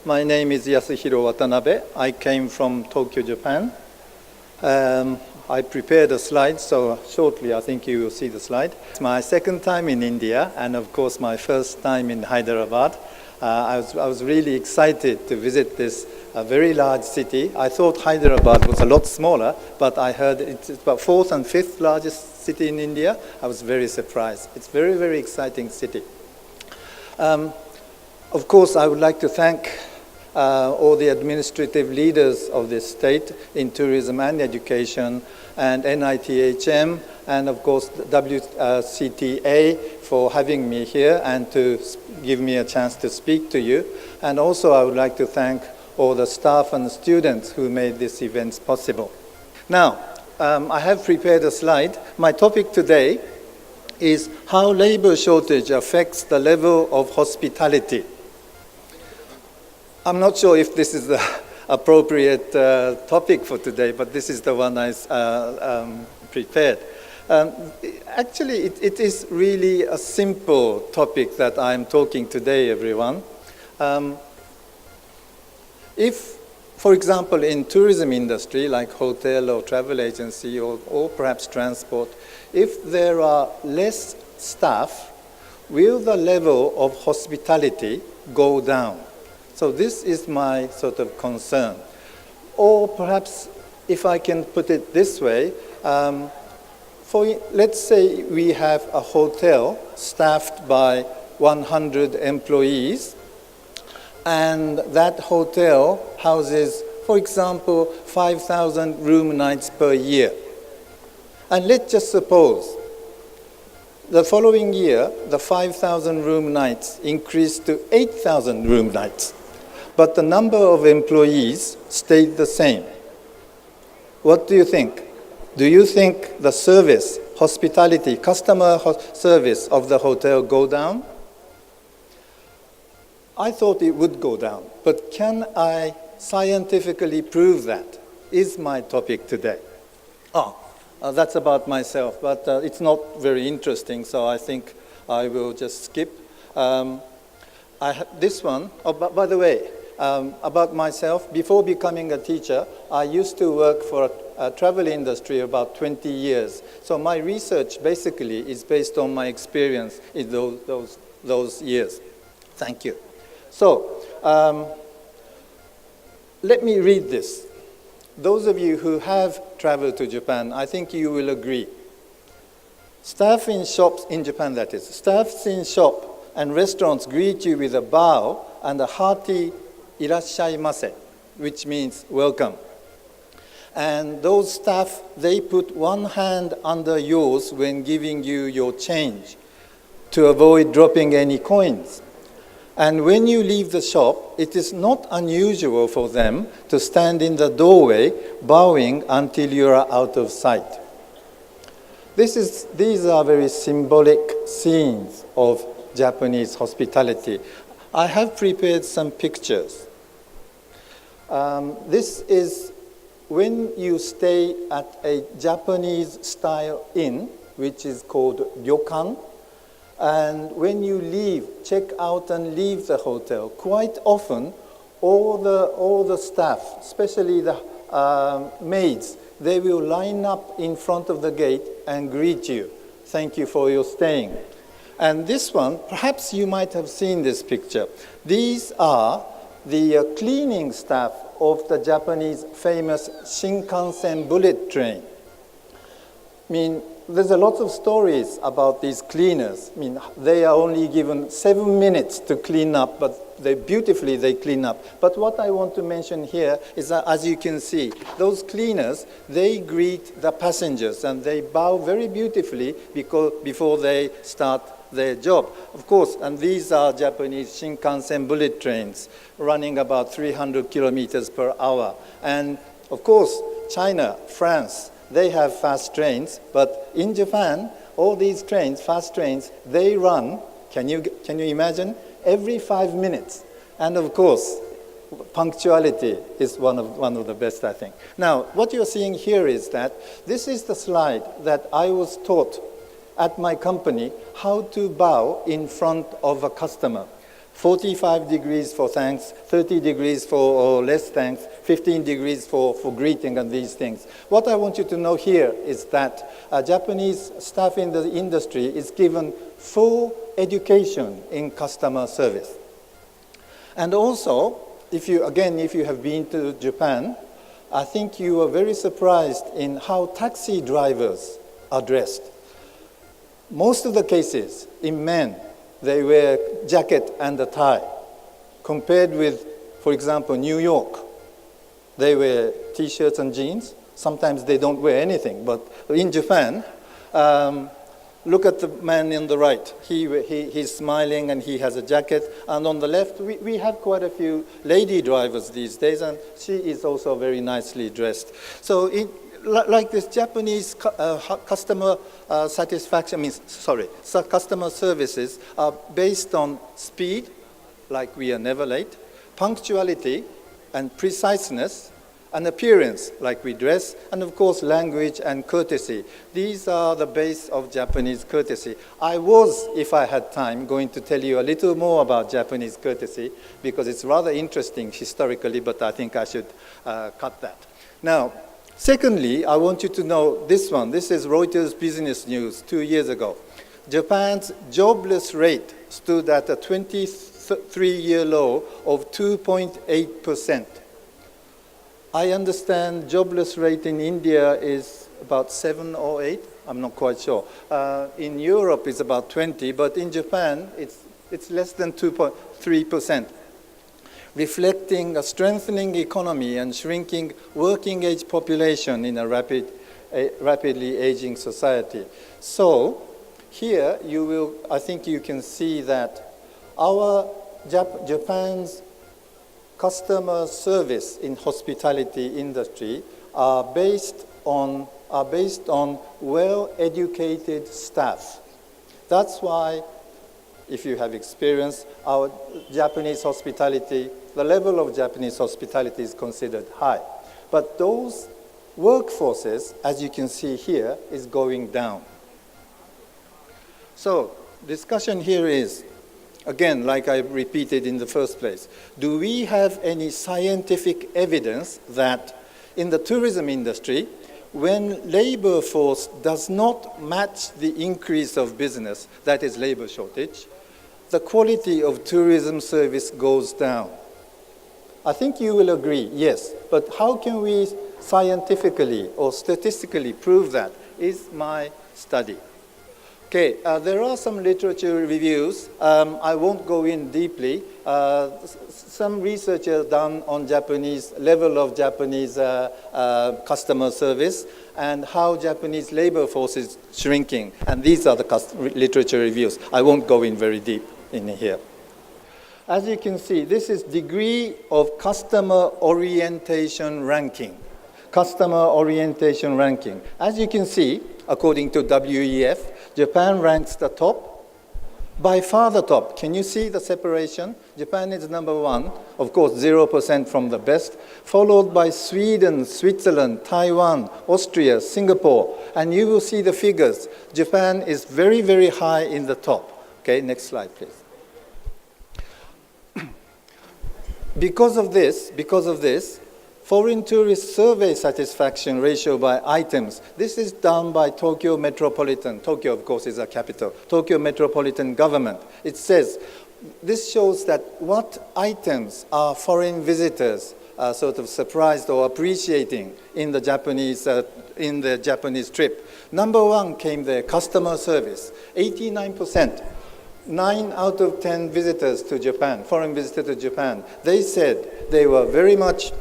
My name is Yasuhiro Watanabe. I came from Tokyo, Japan. I prepared a slide, so shortly I think you will see the slide. It's my second time in India, and of course my first time in Hyderabad. I was really excited to visit this very large city. I thought Hyderabad was a lot smaller, but I heard it's about fourth and fifth largest city in India. I was very surprised. It's a very, very exciting city. Of course, I would like to thank all the administrative leaders of this state in tourism and education, and NITHM, and of course WCTA for having me here and to give me a chance to speak to you. And also I would like to thank all the staff and students who made this event possible. Now, I have prepared a slide. My topic today is how labor shortage affects the level of hospitality. I'm not sure if this is the appropriate topic for today, but this is the one I prepared. Actually, it is really a simple topic that I'm talking today, everyone. If, for example, in tourism industry, like hotel or travel agency or perhaps transport, if there are less staff, will the level of hospitality go down? So this is my sort of concern. Or perhaps, if I can put it this way, let's say we have a hotel staffed by 100 employees, and that hotel houses, for example, 5,000 room nights per year. And let's just suppose the following year, the 5,000 room nights increased to 8,000 room nights. But the number of employees stayed the same. What do you think? Do you think the service, hospitality, customer service of the hotel go down? I thought it would go down, but can I scientifically prove that? Is my topic today. That's about myself, but it's not very interesting, so I think I will just skip. This one, by the way, about myself, before becoming a teacher, I used to work for a travel industry about 20 years. So my research basically is based on my experience in those years. Thank you. So let me read this. Those of you who have traveled to Japan, I think you will agree. Staff in shops, in Japan that is, staffs in shop and restaurants greet you with a bow and a hearty "Irashaimase," which means welcome. And those staff, they put one hand under yours when giving you your change to avoid dropping any coins. And when you leave the shop, it is not unusual for them to stand in the doorway bowing until you are out of sight. These are very symbolic scenes of Japanese hospitality. I have prepared some pictures. This is when you stay at a Japanese-style inn, which is called ryokan, and when you leave, check out and leave the hotel, quite often all the staff, especially the maids, they will line up in front of the gate and greet you. Thank you for your staying. And this one, perhaps you might have seen this picture. These are the cleaning staff of the Japanese famous Shinkansen bullet train. I mean, there's a lot of stories about these cleaners. I mean, they are only given 7 minutes to clean up, but they clean up. But what I want to mention here is that, as you can see, those cleaners, they greet the passengers and they bow very beautifully before they start their job. Of course, and these are Japanese Shinkansen bullet trains running about 300 kilometers per hour. And of course, China, France, they have fast trains, but in Japan, all these trains, fast trains, they run, can you imagine, every 5 minutes. And of course, punctuality is one of the best, I think. Now, what you're seeing here is that this is the slide that I was taught at my company how to bow in front of a customer. 45 degrees for thanks, 30 degrees for less thanks, 15 degrees for greeting and these things. What I want you to know here is that Japanese staff in the industry is given full education in customer service. And also, if you have been to Japan, I think you are very surprised in how taxi drivers are dressed. Most of the cases, in men, they wear jacket and a tie. Compared with, for example, New York, they wear T-shirts and jeans. Sometimes they don't wear anything. But in Japan, look at the man on the right. He's smiling and he has a jacket. And on the left, we have quite a few lady drivers these days, and she is also very nicely dressed. So like this Japanese customer customer services are based on speed, like we are never late, punctuality and preciseness, and appearance, like we dress, and of course language and courtesy. These are the base of Japanese courtesy. I was, if I had time, going to tell you a little more about Japanese courtesy because it's rather interesting historically, but I think I should cut that. Now, secondly, I want you to know this one. This is Reuters Business News 2 years ago. Japan's jobless rate stood at a 23-year low of 2.8%. I understand jobless rate in India is about 7 or 8. I'm not quite sure. In Europe, it's about 20, but in Japan, it's less than 2.3%. Reflecting a strengthening economy and shrinking working age population in a rapidly aging society. So here I think you can see that our Japan's customer service in hospitality industry are based on well-educated staff. That's why, if you have experience, our Japanese hospitality, the level of Japanese hospitality is considered high. But those workforces, as you can see here, is going down. So, discussion here is, again, like I repeated in the first place, do we have any scientific evidence that in the tourism industry, when labor force does not match the increase of business, that is labor shortage, the quality of tourism service goes down? I think you will agree, yes. But how can we scientifically or statistically prove that is my study. Okay, there are some literature reviews. I won't go in deeply. Some research is done on level of Japanese customer service and how Japanese labor force is shrinking. And these are the literature reviews. I won't go in very deep in here. As you can see, this is degree of customer orientation ranking. Customer orientation ranking. As you can see, according to WEF, Japan ranks the top, by far the top. Can you see the separation? Japan is number one, of course 0% from the best, followed by Sweden, Switzerland, Taiwan, Austria, Singapore, and you will see the figures. Japan is very, very high in the top. Okay, next slide, please. Because of this, foreign tourist survey satisfaction ratio by items. This is done by Tokyo Metropolitan. Tokyo, of course, is a capital. Tokyo Metropolitan Government. It says, this shows that what items are foreign visitors sort of surprised or appreciating in the Japanese trip. Number one came there, customer service, 89%. 9 out of 10 visitors to Japan, foreign visitors to Japan, they said they were very much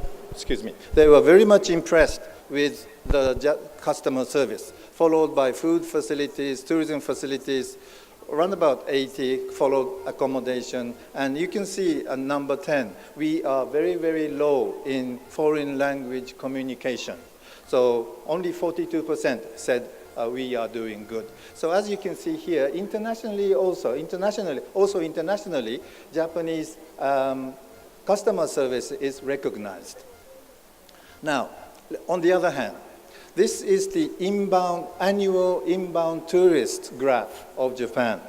impressed with the customer service, followed by food facilities, tourism facilities, around about 80, followed accommodation. And you can see at number 10, we are very, very low in foreign language communication. So only 42% said we are doing good. So as you can see here, internationally, Japanese customer service is recognized. Now, on the other hand, this is the annual inbound tourist graph of Japan.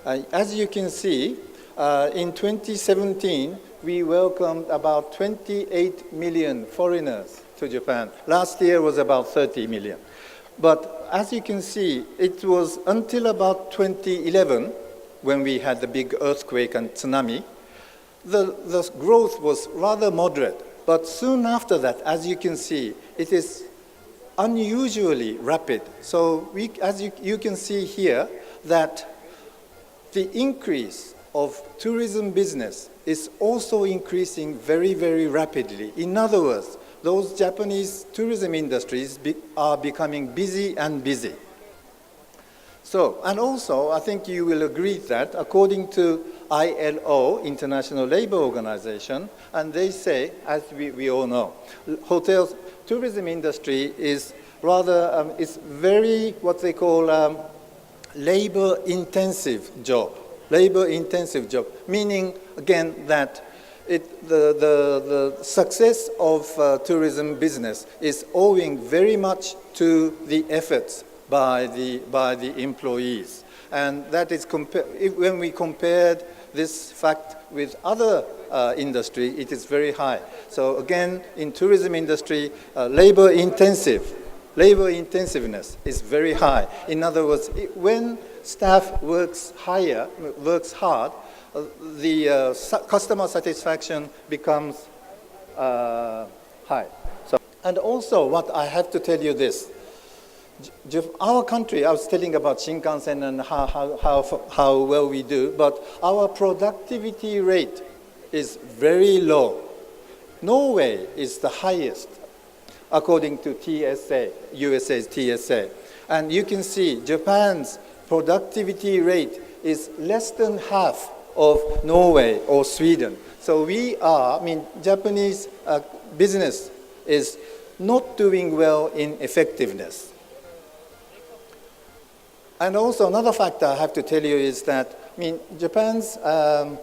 As you can see, In 2017, we welcomed about 28 million foreigners to Japan. Last year was about 30 million. But as you can see, it was until about 2011, when we had the big earthquake and tsunami, the growth was rather moderate. But soon after that, as you can see, it is unusually rapid. So as you can see here, that the increase of tourism business is also increasing very, very rapidly. In other words, those Japanese tourism industries are becoming busy and busy. So, and also, I think you will agree that according to ILO, International Labor Organization, and they say, as we all know, hotels, tourism industry is rather, it's very, what they call labor-intensive job. Labor-intensive job, meaning, again, that the success of tourism business is owing very much to the efforts by the employees. And that is, when we compared this fact with other industry, it is very high. So again, in tourism industry, labor intensiveness is very high. In other words, when staff works hard, the customer satisfaction becomes high. So, and also, what I have to tell you this, our country, I was telling about Shinkansen and how well we do, but our productivity rate is very low. Norway is the highest, according to TSA, USA's TSA. And you can see Japan's productivity rate is less than half of Norway or Sweden. So we are, Japanese business is not doing well in effectiveness. And also another factor I have to tell you is that, Japan's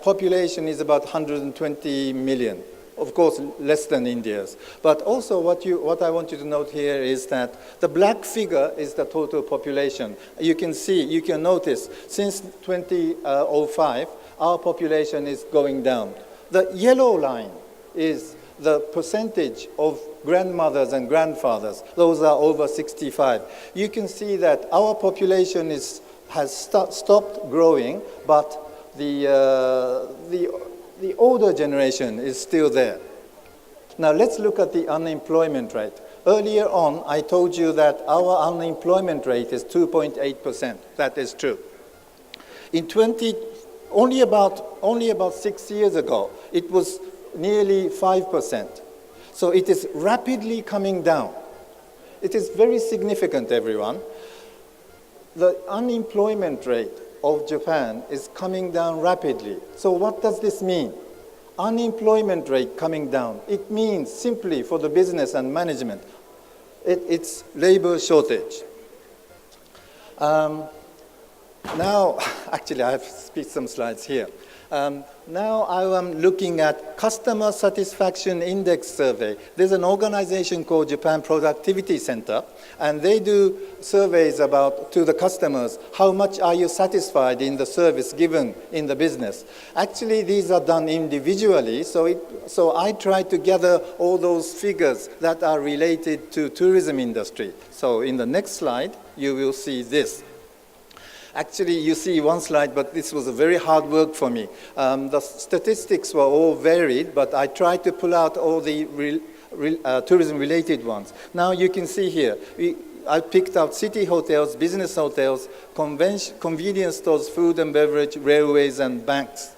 population is about 120 million. Of course, less than India's. But also what I want you to note here is that the black figure is the total population. You can notice, since 2005, our population is going down. The yellow line is the percentage of grandmothers and grandfathers. Those are over 65. You can see that our population has stopped growing, but the older generation is still there. Now let's look at the unemployment rate. Earlier on, I told you that our unemployment rate is 2.8%. That is true. Only about 6 years ago, it was nearly 5%. So it is rapidly coming down. It is very significant, everyone. The unemployment rate of Japan is coming down rapidly. So what does this mean? Unemployment rate coming down. It means simply for the business and management, it's labor shortage. Now, actually I have some slides here. Now I am looking at Customer Satisfaction Index Survey. There's an organization called Japan Productivity Center, and they do surveys to the customers, how much are you satisfied in the service given in the business. Actually, these are done individually, so I try to gather all those figures that are related to tourism industry. So in the next slide, you will see this. Actually, you see one slide, but this was a very hard work for me. The statistics were all varied, but I tried to pull out all the tourism-related ones. Now you can see here, I picked out city hotels, business hotels, convenience stores, food and beverage, railways, and banks,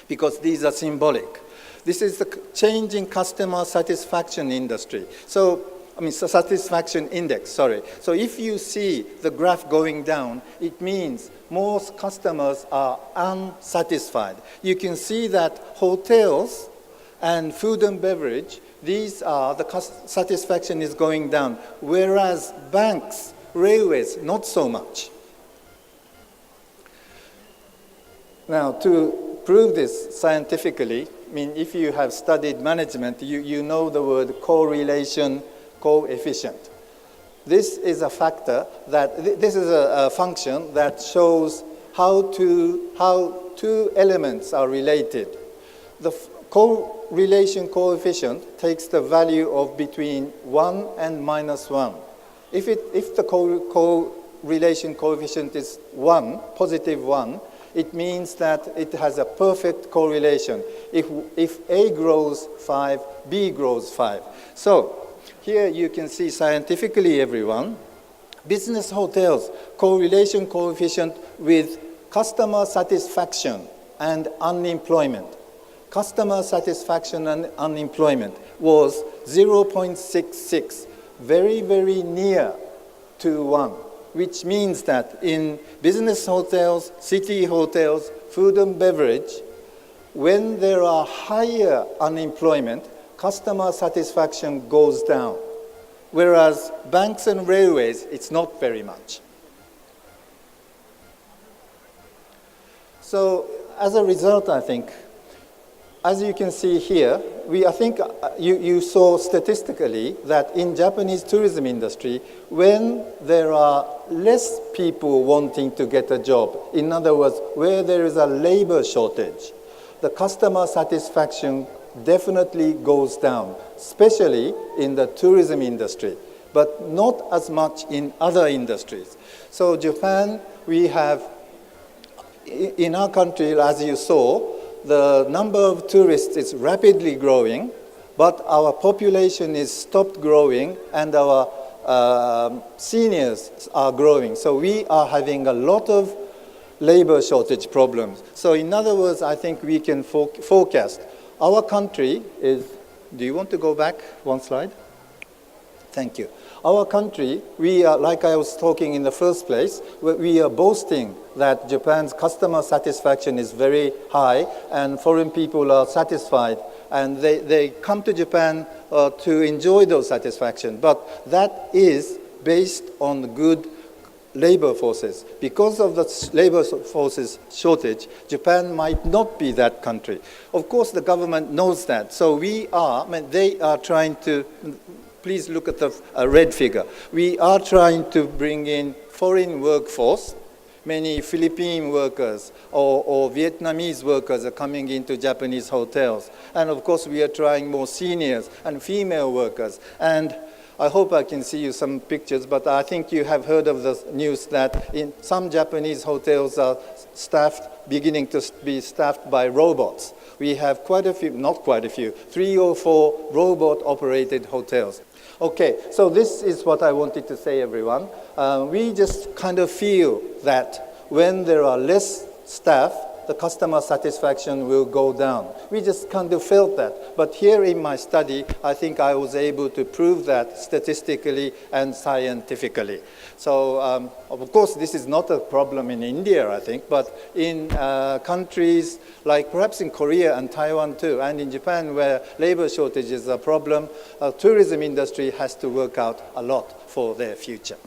because these are symbolic. This is the changing customer satisfaction industry. Satisfaction index, sorry. So if you see the graph going down, it means most customers are unsatisfied. You can see that hotels and food and beverage, the satisfaction is going down, whereas banks, railways, not so much. Now, to prove this scientifically, if you have studied management, you know the word correlation coefficient. This is a factor this is a function that shows how two elements are related. The correlation coefficient takes the value of between 1 and -1. If the correlation coefficient is 1, positive 1, it means that it has a perfect correlation. If A grows 5, B grows 5. So here you can see scientifically, everyone, business hotels correlation coefficient with customer satisfaction and unemployment. Customer satisfaction and unemployment was 0.66, very, very near to 1, which means that in business hotels, city hotels, food and beverage, when there are higher unemployment, customer satisfaction goes down. Whereas banks and railways, it's not very much. So as a result, I think, as you can see here, I think you saw statistically that in Japanese tourism industry, when there are less people wanting to get a job, in other words, where there is a labor shortage, the customer satisfaction definitely goes down, especially in the tourism industry, but not as much in other industries. So Japan, we have, in our country, as you saw, the number of tourists is rapidly growing, but our population is stopped growing and our seniors are growing. So we are having a lot of labor shortage problems. So in other words, I think we can forecast. Our country is, do you want to go back one slide? Thank you. Our country, we are, like I was talking in the first place, we are boasting that Japan's customer satisfaction is very high and foreign people are satisfied and they come to Japan to enjoy those satisfaction. But that is based on good labor forces. Because of the labor forces shortage, Japan might not be that country. Of course, the government knows that. So they are trying to, please look at the red figure. We are trying to bring in foreign workforce. Many Philippine workers or Vietnamese workers are coming into Japanese hotels. And of course, we are trying more seniors and female workers. And I hope I can see you some pictures, but I think you have heard of the news that in some Japanese hotels are beginning to be staffed by robots. We have quite a few, not quite a few, 3 or 4 robot-operated hotels. Okay, so this is what I wanted to say, everyone. We just kind of feel that when there are less staff, the customer satisfaction will go down. We just kind of felt that. But here in my study, I think I was able to prove that statistically and scientifically. So, of course, this is not a problem in India, I think, but in countries like perhaps in Korea and Taiwan too, and in Japan where labor shortage is a problem, tourism industry has to work out a lot for their future.